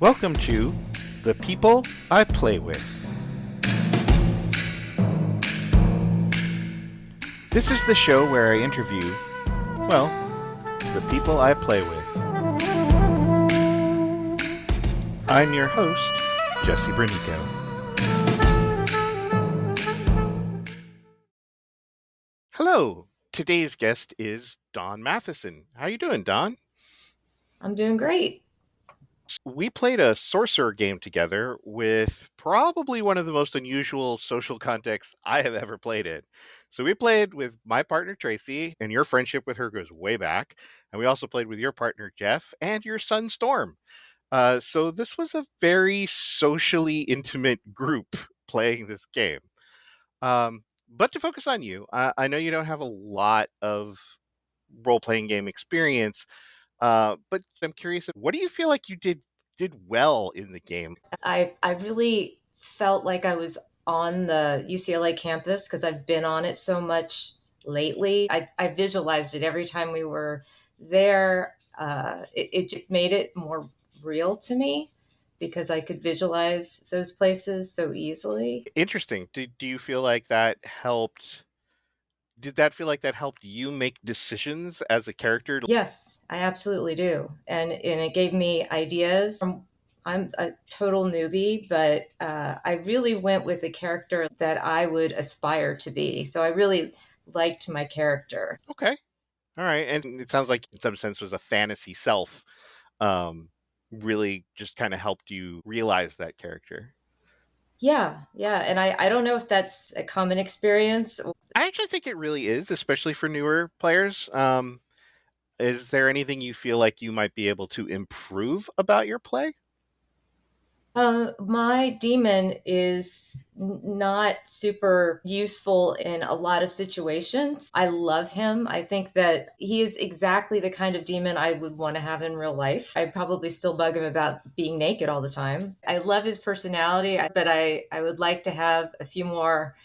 Welcome to The People I Play With. This is the show where I interview, well, the people I play with. I'm your host, Jesse Bernico. Hello, today's guest is Don Matheson. How you doing, Don? I'm doing great. We played a Sorcerer game together with probably one of the most unusual social contexts I have ever played in. So we played with my partner Tracy, and your friendship with her goes way back. And we also played with your partner Jeff and your son Storm. So this was a very socially intimate group playing this game. But to focus on you, I know you don't have a lot of role playing game experience, but I'm curious, what do you feel like you did well in the game? I really felt like I was on the UCLA campus because I've been on it so much lately. I visualized it every time we were there. It made it more real to me because I could visualize those places so easily. Interesting. Do you feel like that helped? Did that feel like that helped you make decisions as a character? Yes, I absolutely do. And it gave me ideas. I'm a total newbie, but I really went with a character that I would aspire to be. So I really liked my character. Okay. All right. And it sounds like in some sense was a fantasy self. Um, really just kind of helped you realize that character. Yeah. And I don't know if that's a common experience. I actually think it really is, especially for newer players. Is there anything you feel like you might be able to improve about your play? My demon is not super useful in a lot of situations. I love him. I think that he is exactly the kind of demon I would want to have in real life. I'd probably still bug him about being naked all the time. I love his personality, but I would like to have a few more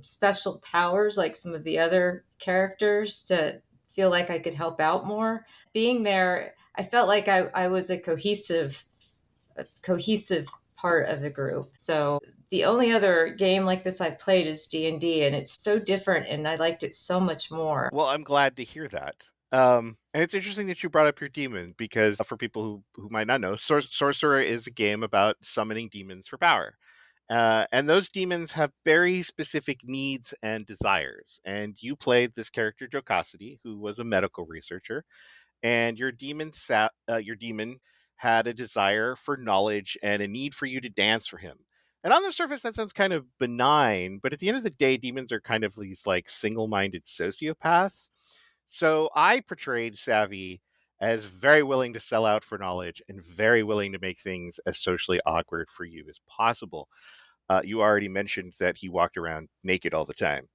special powers like some of the other characters to feel like I could help out more. Being there, I felt like I was a cohesive part of the group. So the only other game like this I've played is D&D, and it's so different and I liked it so much more. Well, I'm glad to hear that. And it's interesting that you brought up your demon because for people who might not know, Sorcerer is a game about summoning demons for power. And those demons have very specific needs and desires. And you played this character, Jocosity, who was a medical researcher, and your demon had a desire for knowledge and a need for you to dance for him. And on the surface, that sounds kind of benign, but at the end of the day, demons are kind of these like single-minded sociopaths. So I portrayed Savvy as very willing to sell out for knowledge and very willing to make things as socially awkward for you as possible. You already mentioned that he walked around naked all the time.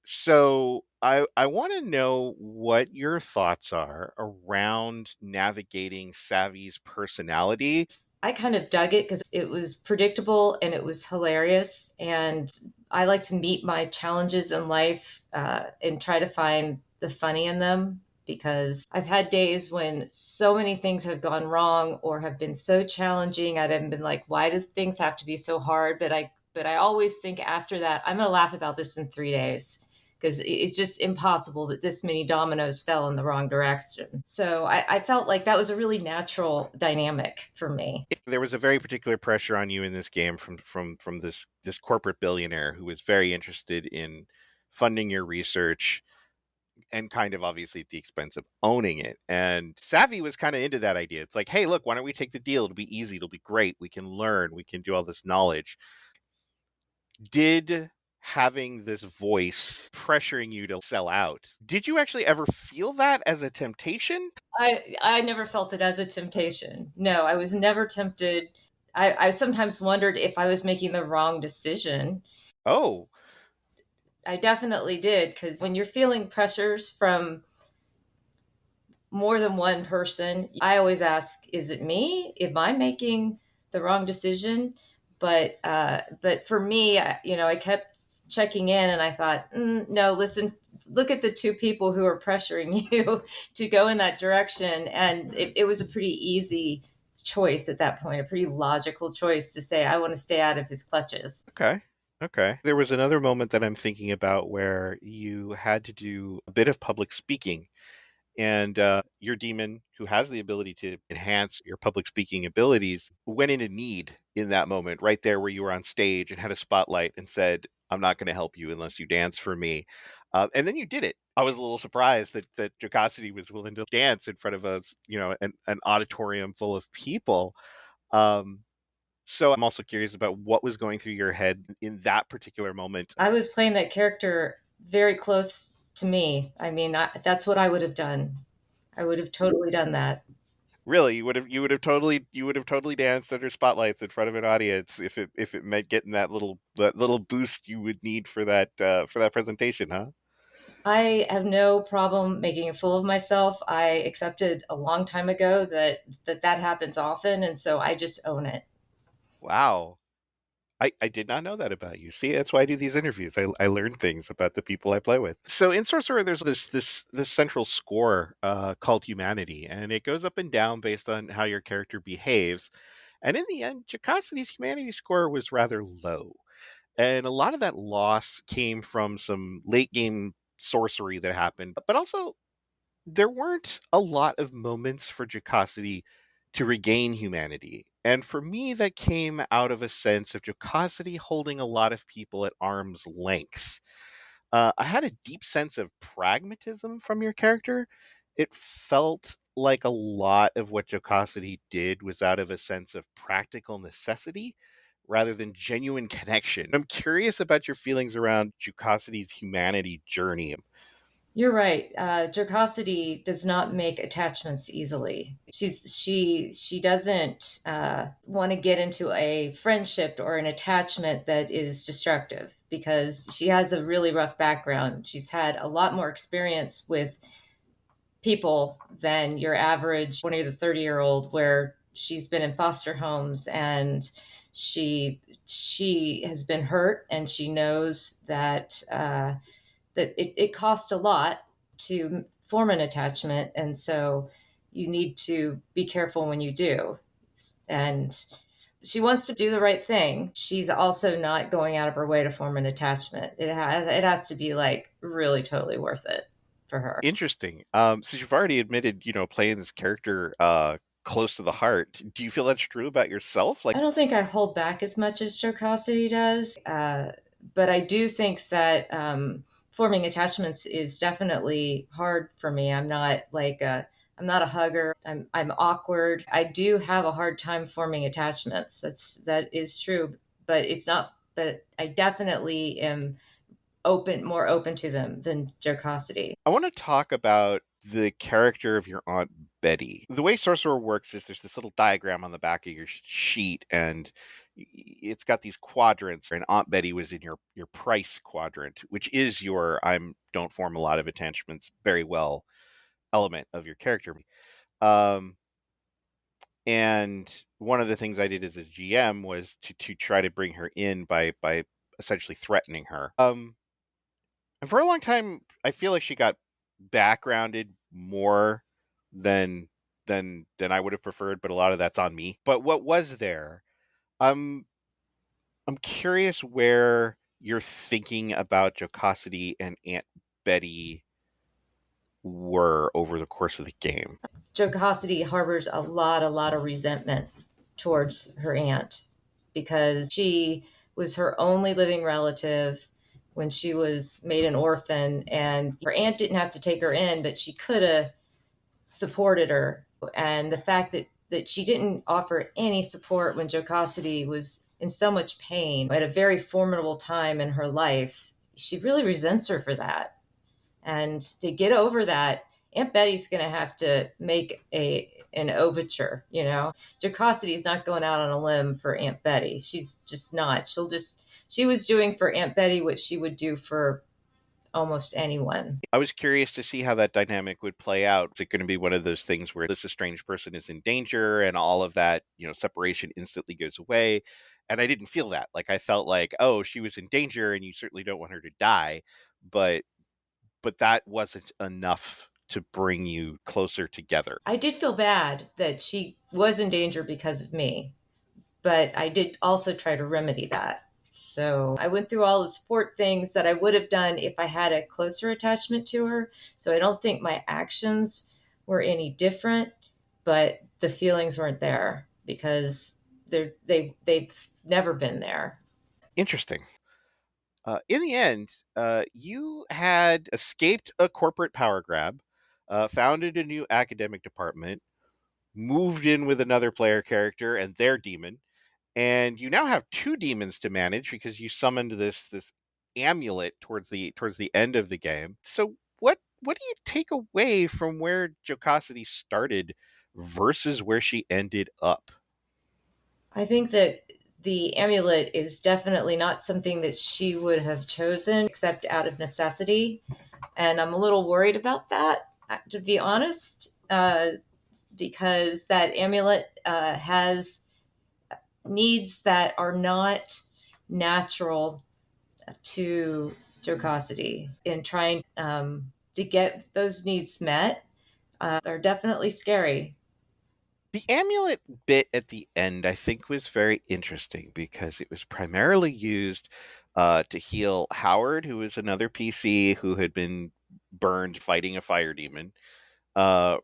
So I want to know what your thoughts are around navigating Savvy's personality. I kind of dug it because it was predictable and it was hilarious. And I like to meet my challenges in life and try to find the funny in them because I've had days when so many things have gone wrong or have been so challenging. I've been like, why do things have to be so hard? But I always think after that, I'm going to laugh about this in 3 days because it's just impossible that this many dominoes fell in the wrong direction. So I felt like that was a really natural dynamic for me. There was a very particular pressure on you in this game from this corporate billionaire who was very interested in funding your research and kind of obviously at the expense of owning it. And Savvy was kind of into that idea. It's like, hey, look, why don't we take the deal? It'll be easy. It'll be great. We can learn. We can do all this knowledge. Did having this voice pressuring you to sell out, did you actually ever feel that as a temptation? I never felt it as a temptation. No, I was never tempted. I sometimes wondered if I was making the wrong decision. Oh, I definitely did because when you're feeling pressures from more than one person, I always ask, is it me? Am I making the wrong decision? But for me, I kept checking in, and I thought, no, listen, look at the two people who are pressuring you to go in that direction, and it was a pretty easy choice at that point, a pretty logical choice to say, I want to stay out of his clutches. Okay. Okay. There was another moment that I'm thinking about where you had to do a bit of public speaking, and your demon, who has the ability to enhance your public speaking abilities, went into need in that moment, right there where you were on stage and had a spotlight and said, "I'm not going to help you unless you dance for me," and then you did it. I was a little surprised that Jocosity was willing to dance in front of us, an auditorium full of people. Um, so I'm also curious about what was going through your head in that particular moment. I was playing that character very close to me. I mean, that's what I would have done. I would have totally done that. Really, you would have totally danced under spotlights in front of an audience if it meant getting that little boost you would need for that presentation, huh? I have no problem making a fool of myself. I accepted a long time ago that happens often, and so I just own it. Wow. I did not know that about you. See, that's why I do these interviews. I learn things about the people I play with. So in Sorcerer, there's this central score called Humanity, and it goes up and down based on how your character behaves. And in the end, Jocosity's Humanity score was rather low. And a lot of that loss came from some late game sorcery that happened, but also there weren't a lot of moments for Jocosity to regain humanity. And for me, that came out of a sense of Jocosity holding a lot of people at arm's length. I had a deep sense of pragmatism from your character. It felt like a lot of what Jocosity did was out of a sense of practical necessity rather than genuine connection. I'm curious about your feelings around Jocosity's humanity journey. You're right. Jocosity does not make attachments easily. She doesn't want to get into a friendship or an attachment that is destructive because she has a really rough background. She's had a lot more experience with people than your average 20 or the 30-year-old, where she's been in foster homes and she has been hurt, and she knows that it costs a lot to form an attachment, and so you need to be careful when you do. And she wants to do the right thing. She's also not going out of her way to form an attachment. It has to be like really totally worth it for her. Interesting. Since you've already admitted, playing this character close to the heart, do you feel that's true about yourself? I Like, don't think I hold back as much as Jocosity does, but I do think that forming attachments is definitely hard for me. I'm not a hugger. I'm awkward. I do have a hard time forming attachments. That is true, but it's not. But I definitely am more open to them than Jocosity. I want to talk about the character of your Aunt Betty. The way Sorcerer works is there's this little diagram on the back of your sheet, and it's got these quadrants. And Aunt Betty was in your price quadrant, which is your I'm don't form a lot of attachments very well element of your character. Um, and one of the things I did as a GM was to try to bring her in by essentially threatening her. And for a long time, I feel like she got backgrounded more than than I would have preferred, but a lot of that's on me. But what was there? I'm I'm curious where you're thinking about Jocosity and Aunt Betty were over the course of the game. Jocosity harbors a lot of resentment towards her aunt because she was her only living relative when she was made an orphan, and her aunt didn't have to take her in, but she could have supported her. And the fact that she didn't offer any support when Jocosity was in so much pain at a very formidable time in her life, she really resents her for that. And to get over that, Aunt Betty's going to have to make a an overture. Jocosity is not going out on a limb for Aunt Betty. She's just not. She was doing for Aunt Betty what she would do for almost anyone. I was curious to see how that dynamic would play out. Is it going to be one of those things where this estranged person is in danger and all of that, separation instantly goes away? And I didn't feel that. Like I felt like, oh, she was in danger and you certainly don't want her to die, but that wasn't enough to bring you closer together. I did feel bad that she was in danger because of me, but I did also try to remedy that. So I went through all the support things that I would have done if I had a closer attachment to her. So I don't think my actions were any different, but the feelings weren't there because they've never been there. Interesting. In the end, you had escaped a corporate power grab, founded a new academic department, moved in with another player character and their demon, and you now have two demons to manage because you summoned this amulet towards the end of the game. So what do you take away from where Jocosity started versus where she ended up? I think that the amulet is definitely not something that she would have chosen except out of necessity. And I'm a little worried about that, to be honest, because that amulet has needs that are not natural to jocosity. In trying to get those needs met are definitely scary. The amulet bit at the end, I think, was very interesting because it was primarily used to heal Howard, who was another PC who had been burned fighting a fire demon. Uh,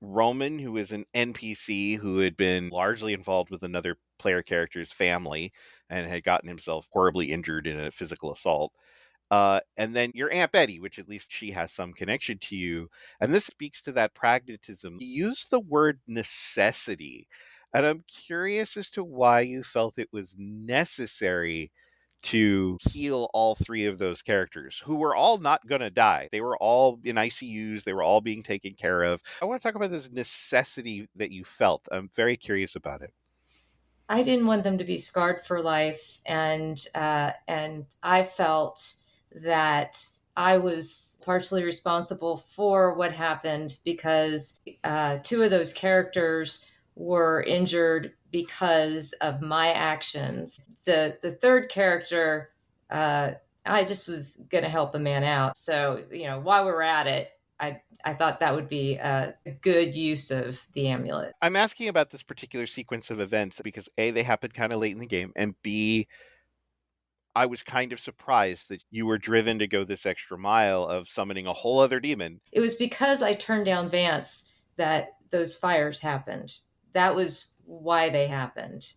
Roman, who is an NPC who had been largely involved with another player character's family and had gotten himself horribly injured in a physical assault. And then your Aunt Betty, which at least she has some connection to you. And this speaks to that pragmatism. You use the word necessity. And I'm curious as to why you felt it was necessary to heal all three of those characters who were all not going to die. They were all in ICUs, they were all being taken care of. I want to talk about this necessity that you felt. I'm very curious about it. I didn't want them to be scarred for life, and I felt that I was partially responsible for what happened because two of those characters were injured because of my actions. The third character, uh, I just was going to help a man out. So while we're at it, I thought that would be a good use of the amulet. I'm asking about this particular sequence of events because A, they happened kind of late in the game, and B, I was kind of surprised that you were driven to go this extra mile of summoning a whole other demon. It was because I turned down Vance that those fires happened. That was why they happened.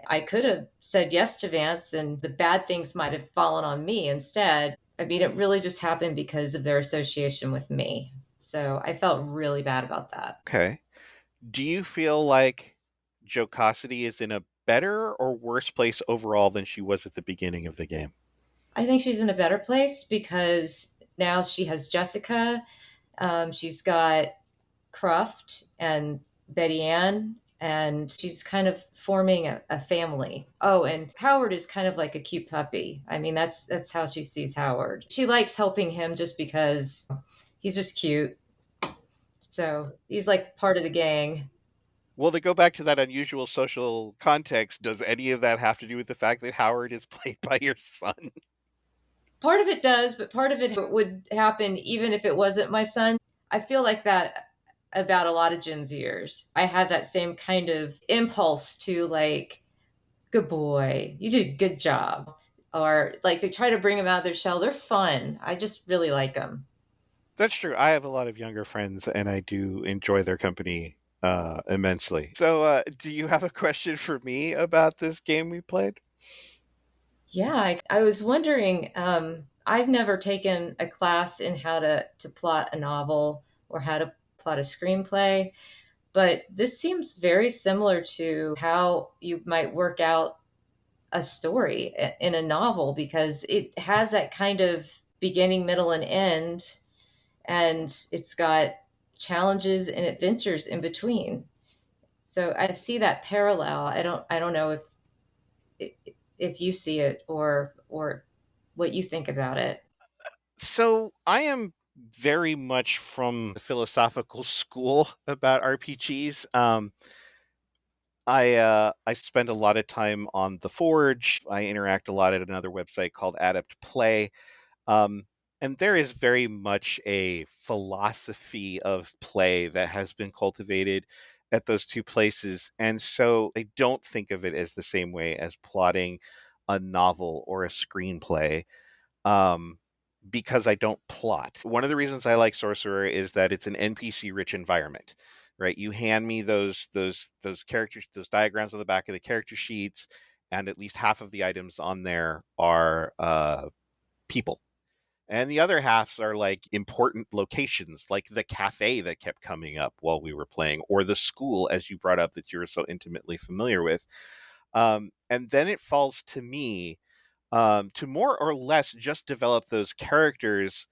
I could have said yes to Vance and the bad things might have fallen on me instead. I mean, it really just happened because of their association with me. So I felt really bad about that. Okay. Do you feel like Jocosity is in a better or worse place overall than she was at the beginning of the game? I think she's in a better place because now she has Jessica. She's got Croft and Betty Ann, and she's kind of forming a family. Oh, and Howard is kind of like a cute puppy. I mean, that's how she sees Howard. She likes helping him just because he's just cute. So he's like part of the gang. Well, to go back to that unusual social context, does any of that have to do with the fact that Howard is played by your son? Part of it does, but part of it would happen even if it wasn't my son. I feel like that about a lot of Gen Zers. I have that same kind of impulse to like, good boy, you did a good job. Or like they try to bring them out of their shell. They're fun. I just really like them. That's true. I have a lot of younger friends, and I do enjoy their company immensely. So, do you have a question for me about this game we played? Yeah, I was wondering. I've never taken a class in how to plot a novel or how to plot a screenplay, but this seems very similar to how you might work out a story in a novel because it has that kind of beginning, middle, and end, and it's got challenges and adventures in between. So I see that parallel. I don't know if you see it or what you think about it. So, I am very much from the philosophical school about RPGs. I spend a lot of time on the Forge. I interact a lot at another website called Adept Play. Um, And there is very much a philosophy of play that has been cultivated at those two places. And so I don't think of it as the same way as plotting a novel or a screenplay, um, because I don't plot. One of the reasons I like Sorcerer is that it's an NPC rich environment, right? You hand me those characters, those diagrams on the back of the character sheets, and at least half of the items on there are people, and the other halves are like important locations, like the cafe that kept coming up while we were playing, or the school, as you brought up, that you were so intimately familiar with. And then it falls to me to more or less just develop those characters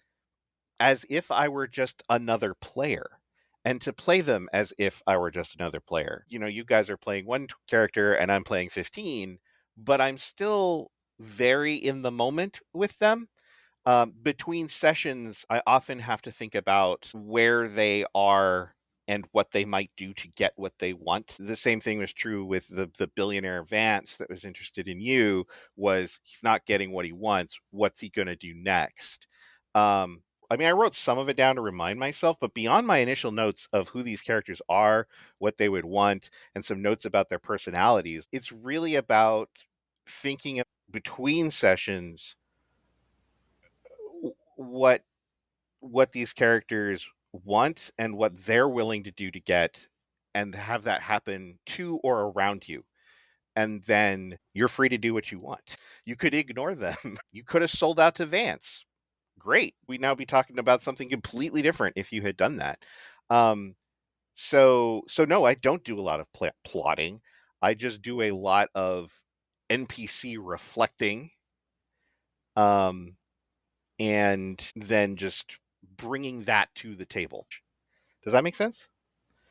as if I were just another player, and to play them as if I were just another player. You know, you guys are playing one character and I'm playing 15, but I'm still very in the moment with them. Between sessions, I often have to think about where they are and what they might do to get what they want. The same thing was true with the billionaire Vance that was interested in you. Was he's not getting what he wants? What's he going to do next? I mean, I wrote some of it down to remind myself, but beyond my initial notes of who these characters are, what they would want, and some notes about their personalities, it's really about thinking between sessions what these characters want and what they're willing to do to get, and have that happen to or around you, and then you're free to do what you want. You could ignore them. You could have sold out to Vance. Great, we'd now be talking about something completely different if you had done that. Um so so no, I don't do a lot of plotting. I just do a lot of NPC reflecting, um and then just bringing that to the table. Does that make sense?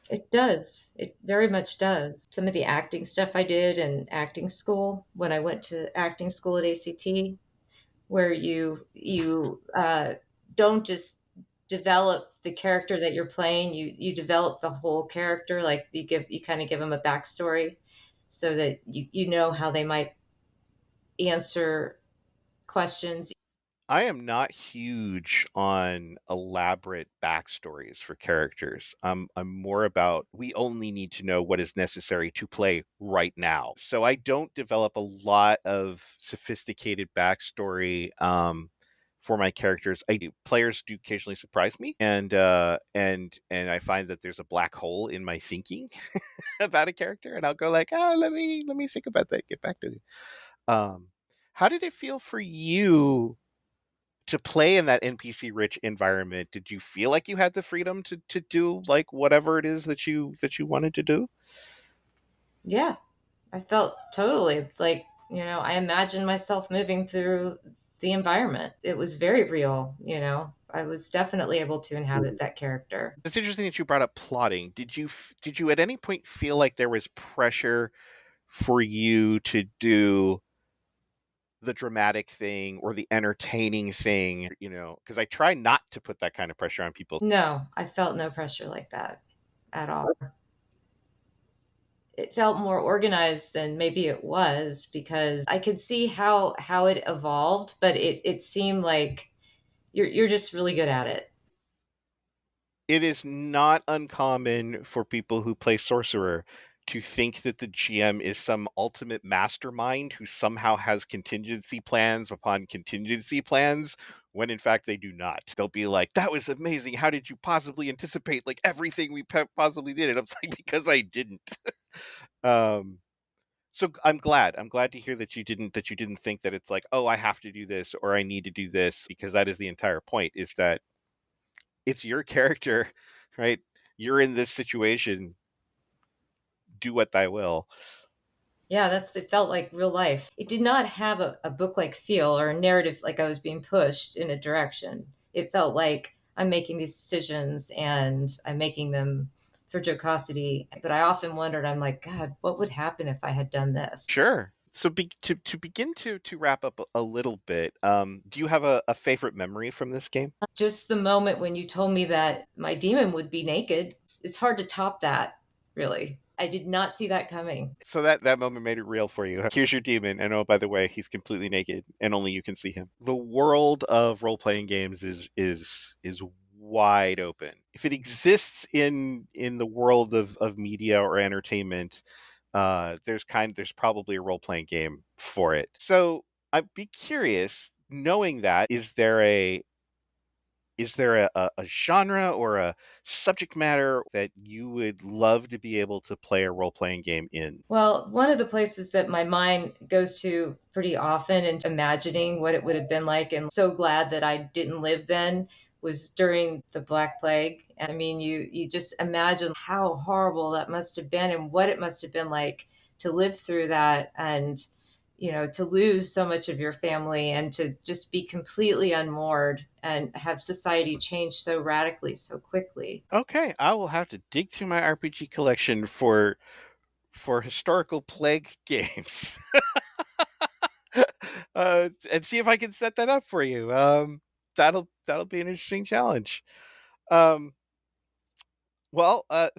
It does. It very much does. Some of the acting stuff I did in acting school when I went to acting school at ACT, where you don't just develop the character that you're playing, you develop the whole character. Like you kind of give them a backstory so that you know how they might answer questions. I am not huge on elaborate backstories for characters. I'm more about we only need to know what is necessary to play right now. So I don't develop a lot of sophisticated backstory for my characters. I do. Players do occasionally surprise me, and I find that there's a black hole in my thinking about a character, and I'll go like, let me think about that. Get back to you. Um, how did it feel for you to play in that NPC rich environment? Did you feel like you had the freedom to do like whatever it is that you wanted to do? Yeah, I felt totally like, I imagined myself moving through the environment. It was very real. I was definitely able to inhabit that character. It's interesting that you brought up plotting. Did you at any point feel like there was pressure for you to do the dramatic thing or the entertaining thing? You know, because I try not to put that kind of pressure on people. No, I felt no pressure like that at all. It felt more organized than maybe it was because I could see how it evolved, but it seemed like you're just really good at it. It is not uncommon for people who play Sorcerer to think that the GM is some ultimate mastermind who somehow has contingency plans upon contingency plans, when in fact they do not. They'll be like, "That was amazing. How did you possibly anticipate like everything we possibly did?" And I'm like, "Because I didn't." um, so I'm glad to hear that you didn't think that it's like, "Oh, I have to do this or I need to do this," because that is the entire point. Is that it's your character, right? You're in this situation. Do what thy will. Yeah, it felt like real life. It did not have a book like feel or a narrative like I was being pushed in a direction. It felt like I'm making these decisions and I'm making them for jocosity. But I often wondered, I'm like, God, what would happen if I had done this? Sure. So to begin to wrap up a little bit, do you have a favorite memory from this game? Just the moment when you told me that my demon would be naked, it's hard to top that, really. I did not see that coming. So that moment made it real for you. Here's your demon, and oh, by the way, he's completely naked, and only you can see him. The world of role playing games is wide open. If it exists in the world of media or entertainment, there's probably a role playing game for it. So I'd be curious, knowing that, is there a genre or a subject matter that you would love to be able to play a role playing game in? Well, one of the places that my mind goes to pretty often and imagining what it would have been like, and so glad that I didn't live then, was during the Black Plague. I mean, you just imagine how horrible that must have been and what it must have been like to live through that, and to lose so much of your family and to just be completely unmoored and have society change so radically so quickly. Okay, I will have to dig through my RPG collection for historical plague games, and see if I can set that up for you. That'll be an interesting challenge. Um,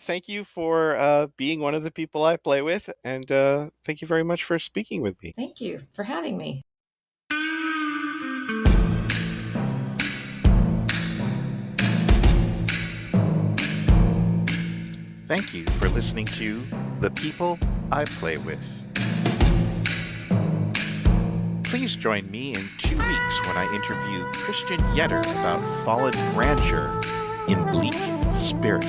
thank you for being one of the people I play with, and thank you very much for speaking with me. Thank you for having me. Thank you for listening to The People I Play With. Please join me in 2 weeks when I interview Christian Yetter about fallen grandeur in Bleak Spirit.